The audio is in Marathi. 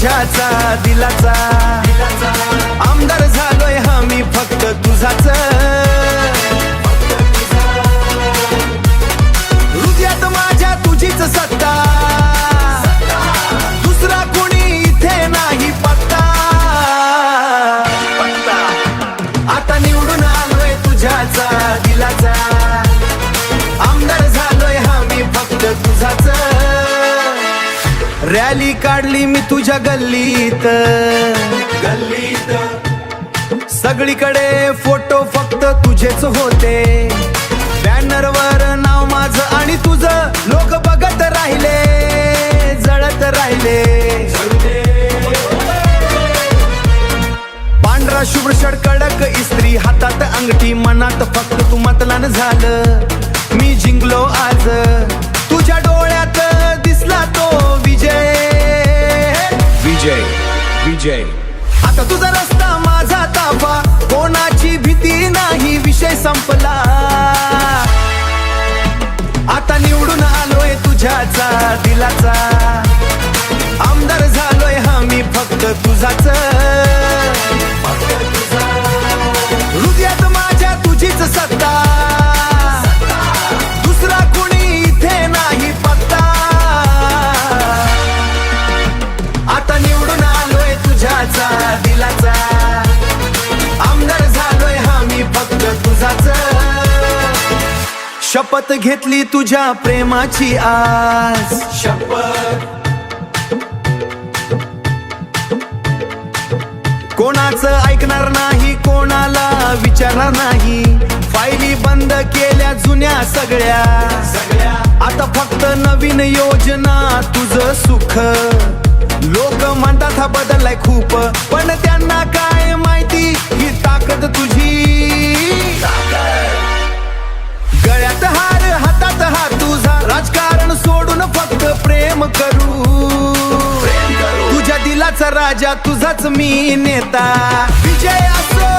तुझ्याचा दिलाचा, आमदार झालोय हामी फक्त तुझाच, हृदयात माझ्या तुझीच सत्ता, दुसरा कोणी इथे नाही पत्ता, आता निवडून आलोय तुझ्याचा दिलाचा, आमदार झालोय हामी फक्त तुझाच, रॅली काढली मी तुझ्या गल्लीत, सगळीकडे फोटो फक्त तुझेच होते, बॅनरवर नाव माझं आणि तुझं लोक बघत राहिले, जळत राहिले, पांढरा शुभ्र शर्ट कडक इस्त्री, हातात अंगठी, मनात फक्त तू मतदान झालं, मी जिंकलो आज, तुझ्या डोळ्यात दिसला तो विजय, विजय विजय, आता तुझा रस्ता माझा ताफा, कोणाची भीती नाही, विषय संपला, आता निवडून आलोय तुझ्याचा दिलाचा, आमदार झालोय हामी फक्त तुझाच, हृदयात माझ्या तुझीच सत्ता, दुसरा कोणी इथे नाही पत्ता, आता निवडून आलोय तुझ्याचा दिलाचा, आमदार झालोय हामी फक्त तुझाच, शपथ घेतली तुझ्या प्रेमाची आज, शपथ कोणाचं ऐकणार नाही, कोणाला विचारणार नाही, फायली बंद केल्या जुन्या सगळ्या, आता फक्त नवीन योजना, तुझं सुख, लोक म्हणतात हा बदललाय खूप, पण त्यांना काय माहिती ही ताकद तुझी, गळ्यात हार हातात हा तुझा, राजकारण सोडून फक्त प्रेम करू, तुझ्या दिलाचा राजा तुझाच मी नेता, विजय असो